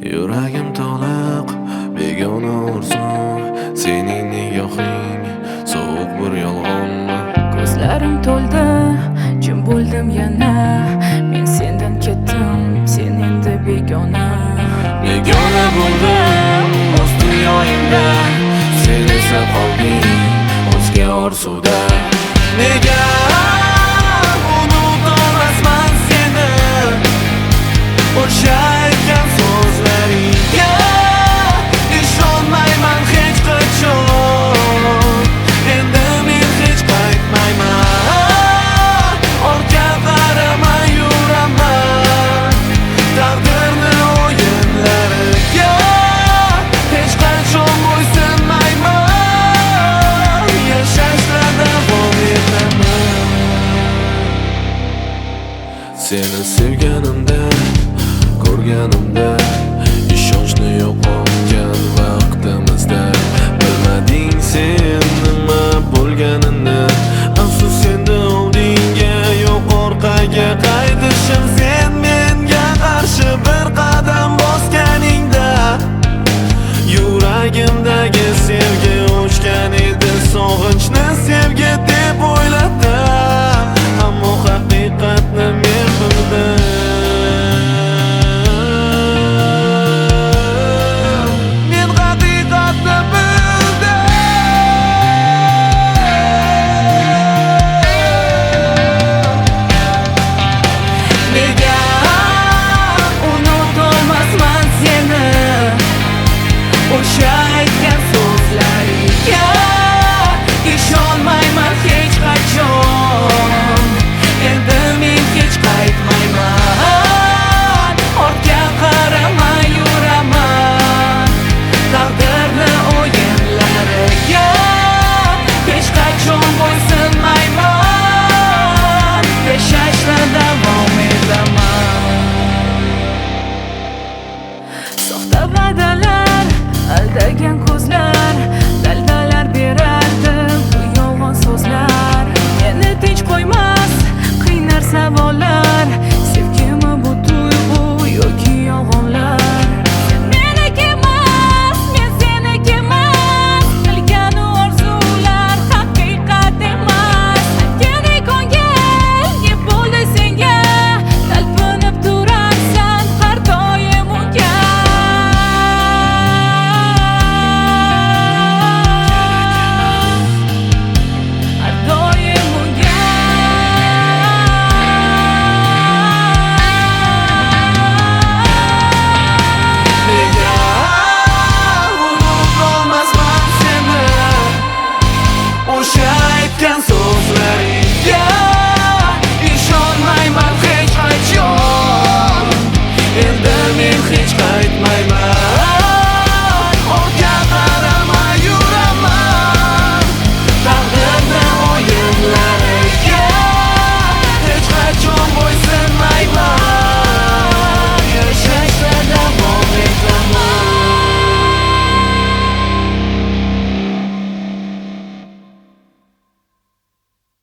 Yuragim to'liq begona orzu, sening nigohing sovuq bir yolg'onmi? Ko'zlarim to'ldi, jim bo'ldim yana. Men sendan ketdim, sen endi begona. Begona bo'ldim o'z dunyoyimda, sen esa qolding o'zga orzuda. Nega unutolmasman seni, o'sha aytgan so'zlaringga ishonmayman hech qachon. Endi men hech qaytmayman, ortga qaramay yuraman. Taqdirni o'yinlariga hech qachon bo'ysunmayman, yashashda davom etaman. Seni sevganimda, ko'rganimda ishonchni yo'qotgan vaqtimizda bilmading sen nima bo'lganini. Afsus endi oldinga yo'q orqaga qaytishim. Sen menga qarshi bir qadam bosganingda yuragimdagi sevgi o'chgan edi. Sog'inchni sevgi deb o'yladim, ammo haqiqatni men bildim. O'sha aytgan so'zlariga ishonmayman hech qachon. Endi men hech qaytmayman, ortga qaramay yuraman. Taqdirni o'yinlariga hech qachon bo'ysunmayman, yashashda davom etaman. Soxta va'dalar, aldagan ko'zlar, daldalar berardi bu yolg'on so'zlar. Meni tinch qo'ymas qiynar savollar, sevgimi bu tuyg'u yoki yolg'onlar? Sen meniki emas, men seniki emas, qilgan orzular haqiqat emas. Aytgani ko'ngil ne bo'ldi senga, talpinib turarsan har doim unga. O'sha aytgan so'zlaring